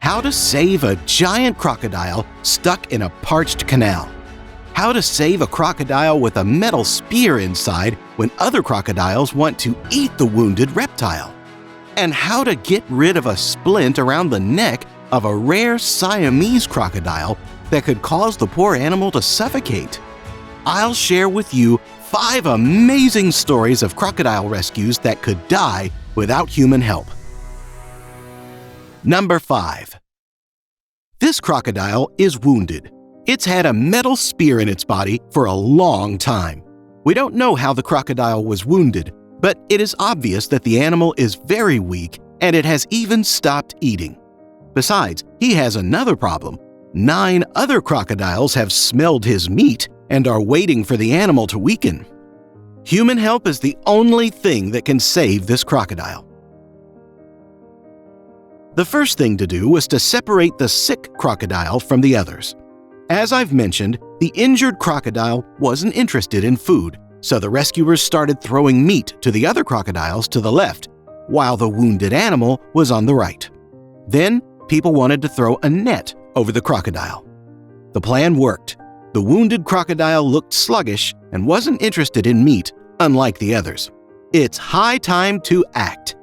How to save a giant crocodile stuck in a parched canal. How to save a crocodile with a metal spear inside when other crocodiles want to eat the wounded reptile. And how to get rid of a splint around the neck of a rare Siamese crocodile that could cause the poor animal to suffocate. I'll share with you 5 amazing stories of crocodile rescues that could die without human help. Number 5. This crocodile is wounded. It's had a metal spear in its body for a long time. We don't know how the crocodile was wounded, but it is obvious that the animal is very weak and it has even stopped eating. Besides, he has another problem. 9 other crocodiles have smelled his meat and are waiting for the animal to weaken. Human help is the only thing that can save this crocodile. The first thing to do was to separate the sick crocodile from the others. As I've mentioned, the injured crocodile wasn't interested in food, so the rescuers started throwing meat to the other crocodiles to the left, while the wounded animal was on the right. Then, people wanted to throw a net over the crocodile. The plan worked. The wounded crocodile looked sluggish and wasn't interested in meat, unlike the others. It's high time to act.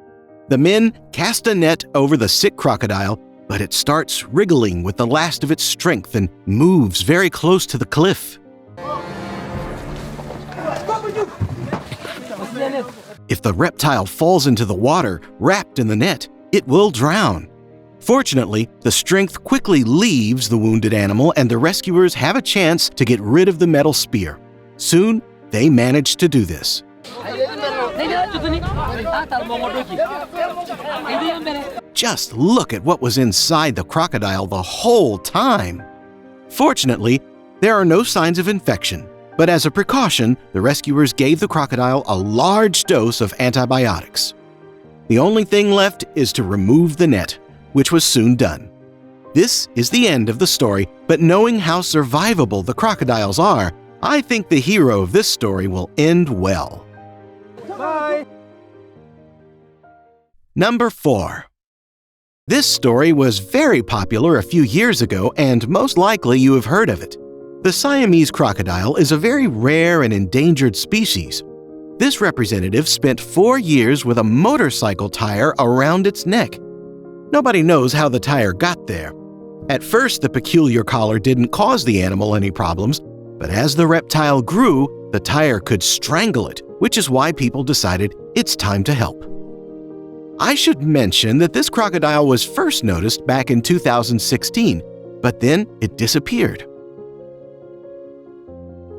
The men cast a net over the sick crocodile, but it starts wriggling with the last of its strength and moves very close to the cliff. If the reptile falls into the water wrapped in the net, it will drown. Fortunately, the strength quickly leaves the wounded animal and the rescuers have a chance to get rid of the metal spear. Soon, they manage to do this. Just look at what was inside the crocodile the whole time. Fortunately, there are no signs of infection, but as a precaution, the rescuers gave the crocodile a large dose of antibiotics. The only thing left is to remove the net, which was soon done. This is the end of the story, but knowing how survivable the crocodiles are, I think the hero of this story will end well. Bye! Number 4. This story was very popular a few years ago, and most likely you have heard of it. The Siamese crocodile is a very rare and endangered species. This representative spent 4 years with a motorcycle tire around its neck. Nobody knows how the tire got there. At first, the peculiar collar didn't cause the animal any problems, but as the reptile grew, the tire could strangle it, which is why people decided it's time to help. I should mention that this crocodile was first noticed back in 2016, but then it disappeared.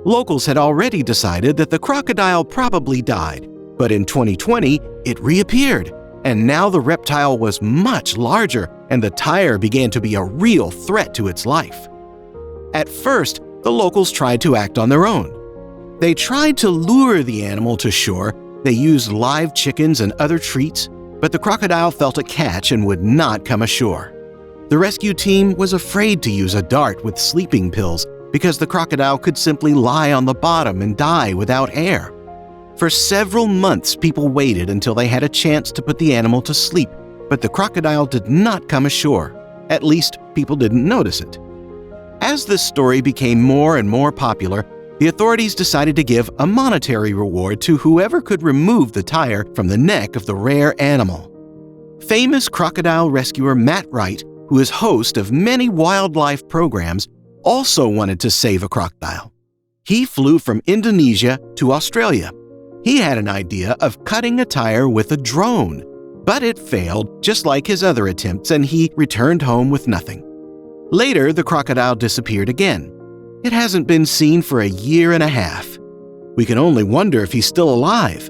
Locals had already decided that the crocodile probably died, but in 2020, it reappeared. And now the reptile was much larger and the tire began to be a real threat to its life. At first, the locals tried to act on their own. They tried to lure the animal to shore. They used live chickens and other treats, but the crocodile felt a catch and would not come ashore. The rescue team was afraid to use a dart with sleeping pills because the crocodile could simply lie on the bottom and die without air. For several months, people waited until they had a chance to put the animal to sleep, but the crocodile did not come ashore. At least, people didn't notice it. As this story became more and more popular, the authorities decided to give a monetary reward to whoever could remove the tire from the neck of the rare animal. Famous crocodile rescuer Matt Wright, who is host of many wildlife programs, also wanted to save a crocodile. He flew from Indonesia to Australia. He had an idea of cutting a tire with a drone, but it failed just like his other attempts and he returned home with nothing. Later, the crocodile disappeared again. It hasn't been seen for 1.5 years. We can only wonder if he's still alive.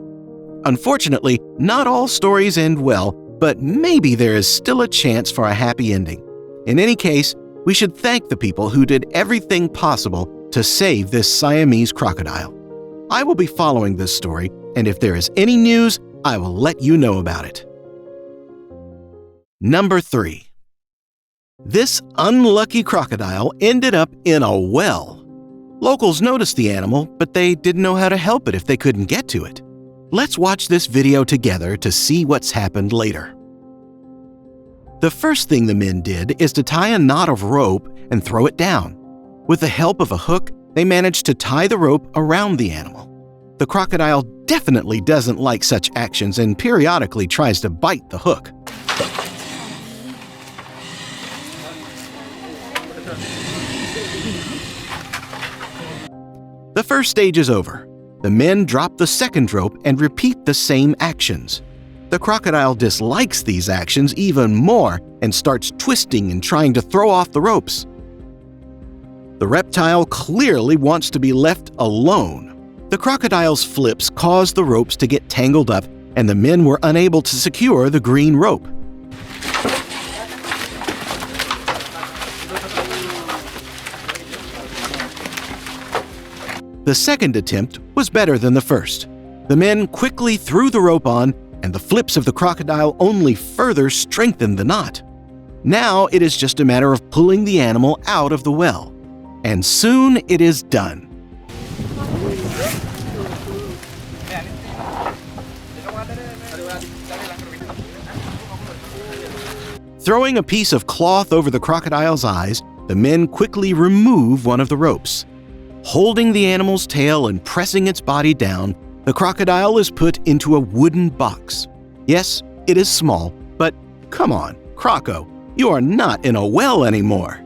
Unfortunately, not all stories end well, but maybe there is still a chance for a happy ending. In any case, we should thank the people who did everything possible to save this Siamese crocodile. I will be following this story, and if there is any news, I will let you know about it. Number 3. This unlucky crocodile ended up in a well. Locals noticed the animal, but they didn't know how to help it if they couldn't get to it. Let's watch this video together to see what's happened later. The first thing the men did is to tie a knot of rope and throw it down. With the help of a hook, they managed to tie the rope around the animal. The crocodile definitely doesn't like such actions and periodically tries to bite the hook. The first stage is over. The men drop the second rope and repeat the same actions. The crocodile dislikes these actions even more and starts twisting and trying to throw off the ropes. The reptile clearly wants to be left alone. The crocodile's flips caused the ropes to get tangled up, and the men were unable to secure the green rope. The second attempt was better than the first. The men quickly threw the rope on, and the flips of the crocodile only further strengthened the knot. Now it is just a matter of pulling the animal out of the well. And soon it is done. Throwing a piece of cloth over the crocodile's eyes, the men quickly remove one of the ropes. Holding the animal's tail and pressing its body down, the crocodile is put into a wooden box. Yes, it is small, but come on, Croco, you are not in a well anymore.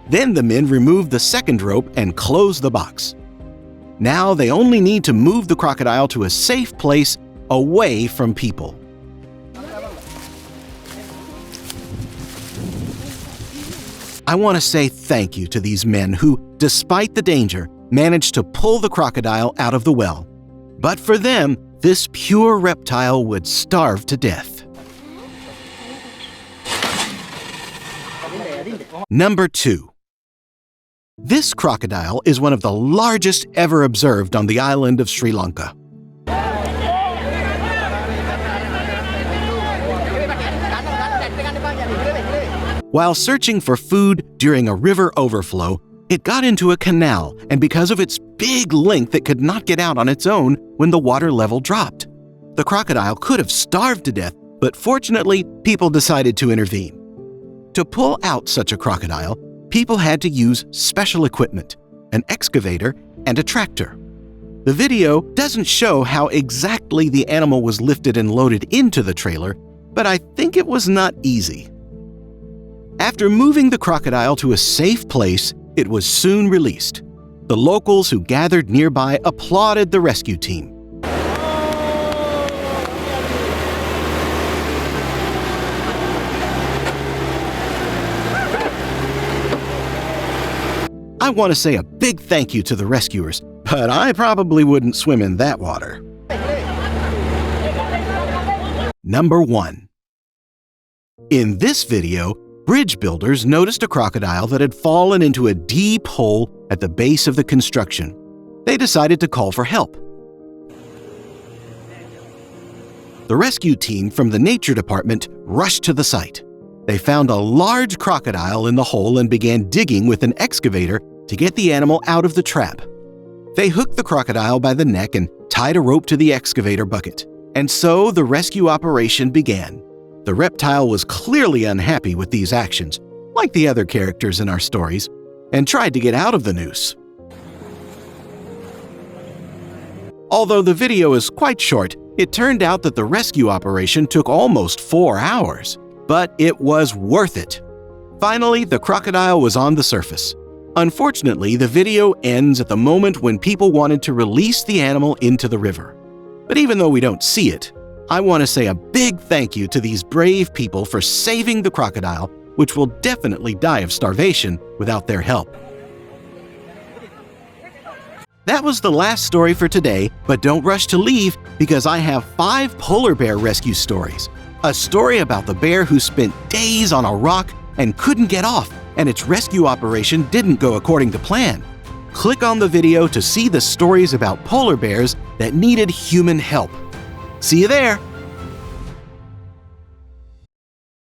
Then the men remove the second rope and close the box. Now they only need to move the crocodile to a safe place away from people. I want to say thank you to these men who, despite the danger, managed to pull the crocodile out of the well. But for them, this pure reptile would starve to death. Number 2. This crocodile is one of the largest ever observed on the island of Sri Lanka. While searching for food during a river overflow, it got into a canal, and because of its big length, it could not get out on its own when the water level dropped. The crocodile could have starved to death, but fortunately, people decided to intervene. To pull out such a crocodile, people had to use special equipment, an excavator, and a tractor. The video doesn't show how exactly the animal was lifted and loaded into the trailer, but I think it was not easy. After moving the crocodile to a safe place, it was soon released. The locals who gathered nearby applauded the rescue team. I want to say a big thank you to the rescuers, but I probably wouldn't swim in that water. Number 1. In this video, bridge builders noticed a crocodile that had fallen into a deep hole at the base of the construction. They decided to call for help. The rescue team from the nature department rushed to the site. They found a large crocodile in the hole and began digging with an excavator to get the animal out of the trap. They hooked the crocodile by the neck and tied a rope to the excavator bucket. And so the rescue operation began. The reptile was clearly unhappy with these actions, like the other characters in our stories, and tried to get out of the noose. Although the video is quite short, it turned out that the rescue operation took almost 4 hours, but it was worth it. Finally, the crocodile was on the surface. Unfortunately, the video ends at the moment when people wanted to release the animal into the river. But even though we don't see it, I want to say a big thank you to these brave people for saving the crocodile, which will definitely die of starvation without their help. That was the last story for today, but don't rush to leave because I have 5 polar bear rescue stories. A story about the bear who spent days on a rock and couldn't get off, and its rescue operation didn't go according to plan. Click on the video to see the stories about polar bears that needed human help. See you there!